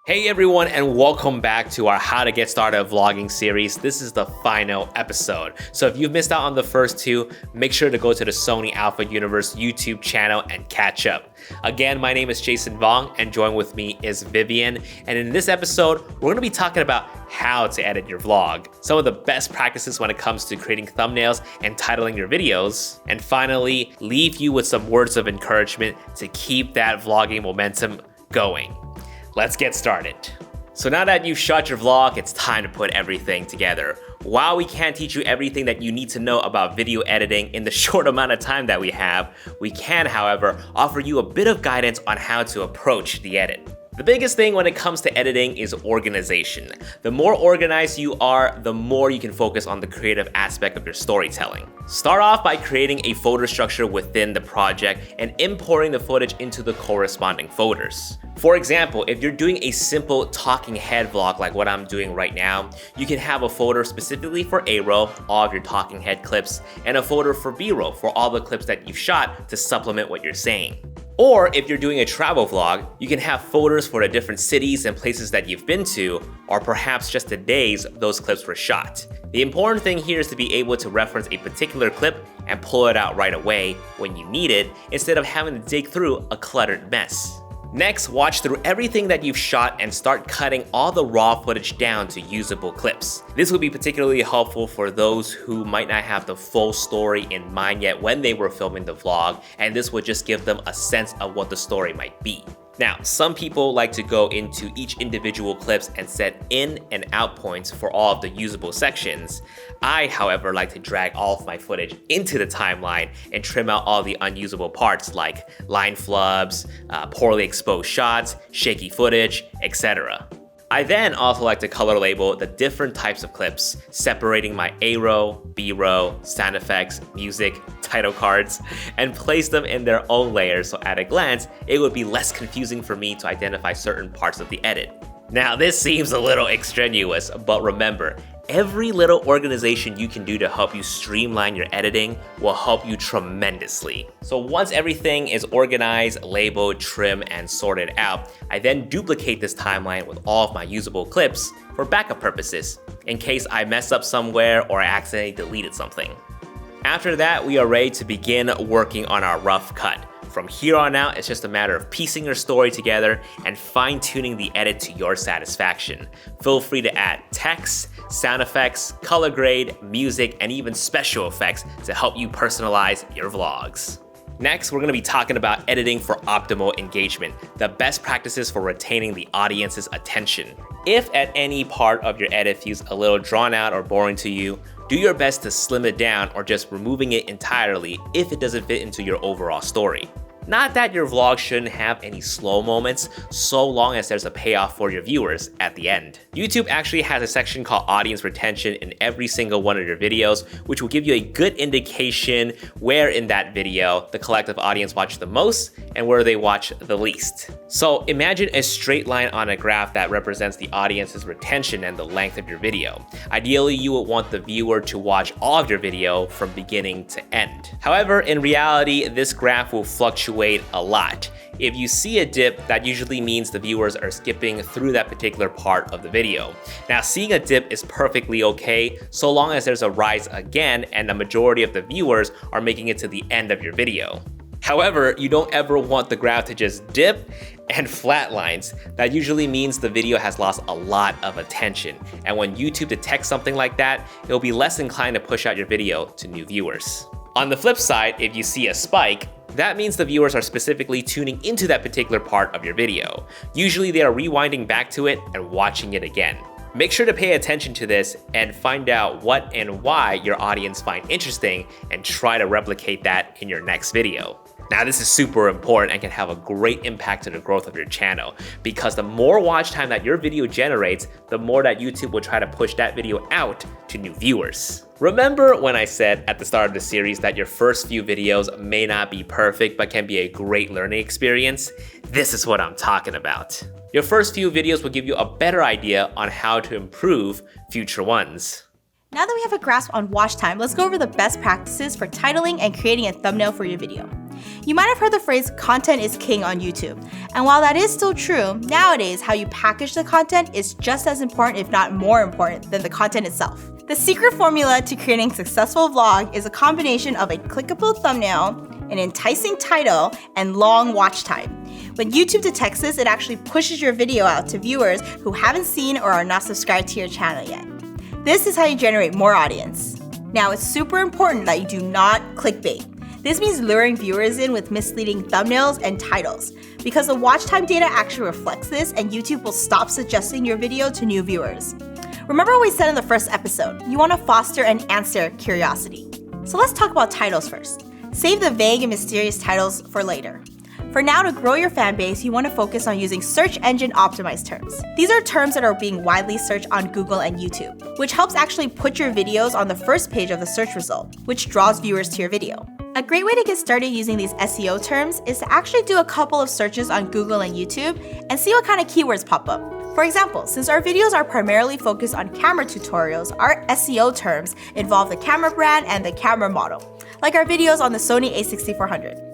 Hey everyone, and welcome back to our How to Get Started Vlogging series. This is the final episode. So if you've missed out on the first two, make sure to go to the Sony Alpha Universe YouTube channel and catch up. Again, my name is Jason Vong, and join with me is Vivienne. And in this episode, we're gonna be talking about how to edit your vlog, some of the best practices when it comes to creating thumbnails and titling your videos, and finally, leave you with some words of encouragement to keep that vlogging momentum going. Let's get started. So now that you've shot your vlog, it's time to put everything together. While we can't teach you everything that you need to know about video editing in the short amount of time that we have, we can, however, offer you a bit of guidance on how to approach the edit. The biggest thing when it comes to editing is organization. The more organized you are, the more you can focus on the creative aspect of your storytelling. Start off by creating a folder structure within the project and importing the footage into the corresponding folders. For example, if you're doing a simple talking head vlog like what I'm doing right now, you can have a folder specifically for A-roll, all of your talking head clips, and a folder for B-roll for all the clips that you've shot to supplement what you're saying. Or if you're doing a travel vlog, you can have folders for the different cities and places that you've been to, or perhaps just the days those clips were shot. The important thing here is to be able to reference a particular clip and pull it out right away when you need it, instead of having to dig through a cluttered mess. Next, watch through everything that you've shot and start cutting all the raw footage down to usable clips. This will be particularly helpful for those who might not have the full story in mind yet when they were filming the vlog, and this will just give them a sense of what the story might be. Now, some people like to go into each individual clips and set in and out points for all of the usable sections. I, however, like to drag all of my footage into the timeline and trim out all the unusable parts like line flubs, poorly exposed shots, shaky footage, etc. I then also like to color label the different types of clips, separating my A-roll, B-roll, sound effects, music, title cards, and place them in their own layers so at a glance, it would be less confusing for me to identify certain parts of the edit. Now this seems a little extraneous, but remember, every little organization you can do to help you streamline your editing will help you tremendously. So once everything is organized, labeled, trimmed, and sorted out, I then duplicate this timeline with all of my usable clips for backup purposes, in case I mess up somewhere or I accidentally deleted something. After that, we are ready to begin working on our rough cut. From here on out, it's just a matter of piecing your story together and fine-tuning the edit to your satisfaction. Feel free to add text, sound effects, color grade, music, and even special effects to help you personalize your vlogs. Next, we're going to be talking about editing for optimal engagement, the best practices for retaining the audience's attention. If at any part of your edit feels a little drawn out or boring to you, do your best to slim it down or just removing it entirely if it doesn't fit into your overall story. Not that your vlog shouldn't have any slow moments, so long as there's a payoff for your viewers at the end. YouTube actually has a section called audience retention in every single one of your videos, which will give you a good indication where in that video the collective audience watched the most and where they watch the least. So imagine a straight line on a graph that represents the audience's retention and the length of your video. Ideally, you would want the viewer to watch all of your video from beginning to end. However, in reality, this graph will fluctuate a lot. If you see a dip, that usually means the viewers are skipping through that particular part of the video. Now, seeing a dip is perfectly okay, so long as there's a rise again and the majority of the viewers are making it to the end of your video. However, you don't ever want the graph to just dip and flatlines. That usually means the video has lost a lot of attention. And when YouTube detects something like that, it'll be less inclined to push out your video to new viewers. On the flip side, if you see a spike, that means the viewers are specifically tuning into that particular part of your video. Usually they are rewinding back to it and watching it again. Make sure to pay attention to this and find out what and why your audience find interesting and try to replicate that in your next video. Now this is super important and can have a great impact to the growth of your channel, because the more watch time that your video generates, the more that YouTube will try to push that video out to new viewers. Remember when I said at the start of the series that your first few videos may not be perfect but can be a great learning experience? This is what I'm talking about. Your first few videos will give you a better idea on how to improve future ones. Now that we have a grasp on watch time, let's go over the best practices for titling and creating a thumbnail for your video. You might have heard the phrase content is king on YouTube. And while that is still true, nowadays how you package the content is just as important, if not more important, than the content itself. The secret formula to creating a successful vlog is a combination of a clickable thumbnail, an enticing title, and long watch time. When YouTube detects this, it actually pushes your video out to viewers who haven't seen or are not subscribed to your channel yet. This is how you generate more audience. Now, it's super important that you do not clickbait. This means luring viewers in with misleading thumbnails and titles, because the watch time data actually reflects this, and YouTube will stop suggesting your video to new viewers. Remember what we said in the first episode, you want to foster and answer curiosity. So let's talk about titles first. Save the vague and mysterious titles for later. For now, to grow your fan base, you want to focus on using search engine optimized terms. These are terms that are being widely searched on Google and YouTube, which helps actually put your videos on the first page of the search result, which draws viewers to your video. A great way to get started using these SEO terms is to actually do a couple of searches on Google and YouTube and see what kind of keywords pop up. For example, since our videos are primarily focused on camera tutorials, our SEO terms involve the camera brand and the camera model, like our videos on the Sony a6400.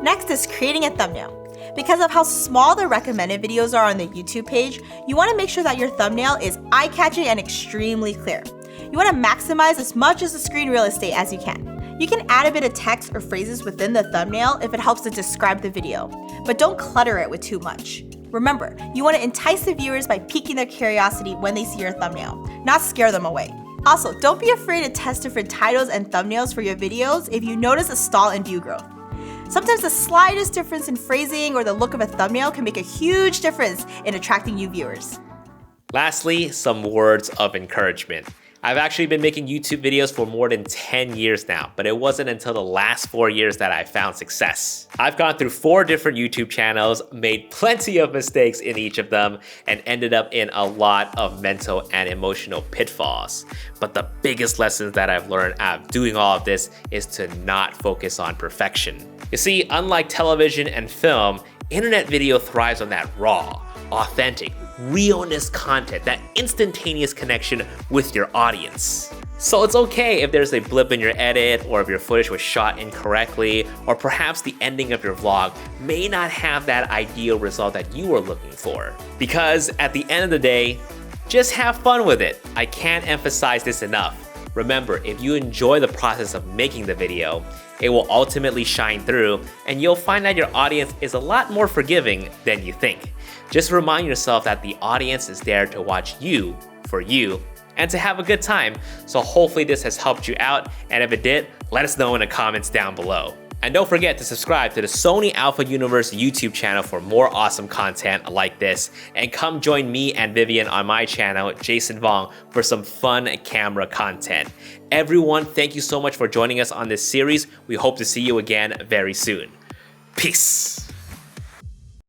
Next is creating a thumbnail. Because of how small the recommended videos are on the YouTube page, you want to make sure that your thumbnail is eye-catching and extremely clear. You want to maximize as much of the screen real estate as you can. You can add a bit of text or phrases within the thumbnail if it helps to describe the video, but don't clutter it with too much. Remember, you want to entice the viewers by piquing their curiosity when they see your thumbnail, not scare them away. Also, don't be afraid to test different titles and thumbnails for your videos if you notice a stall in view growth. Sometimes the slightest difference in phrasing or the look of a thumbnail can make a huge difference in attracting new viewers. Lastly, some words of encouragement. I've actually been making YouTube videos for more than 10 years now, but it wasn't until the last 4 years that I found success. I've gone through 4 different YouTube channels, made plenty of mistakes in each of them, and ended up in a lot of mental and emotional pitfalls. But the biggest lessons that I've learned out of doing all of this is to not focus on perfection. You see, unlike television and film, internet video thrives on that raw, authentic, realness content, that instantaneous connection with your audience. So it's okay if there's a blip in your edit, or if your footage was shot incorrectly, or perhaps the ending of your vlog may not have that ideal result that you were looking for. Because at the end of the day, just have fun with it. I can't emphasize this enough. Remember, if you enjoy the process of making the video, it will ultimately shine through, and you'll find that your audience is a lot more forgiving than you think. Just remind yourself that the audience is there to watch you for you and to have a good time. So hopefully this has helped you out, and if it did, let us know in the comments down below. And don't forget to subscribe to the Sony Alpha Universe YouTube channel for more awesome content like this. And come join me and Vivienne on my channel, Jason Vong, for some fun camera content. Everyone, thank you so much for joining us on this series. We hope to see you again very soon. Peace.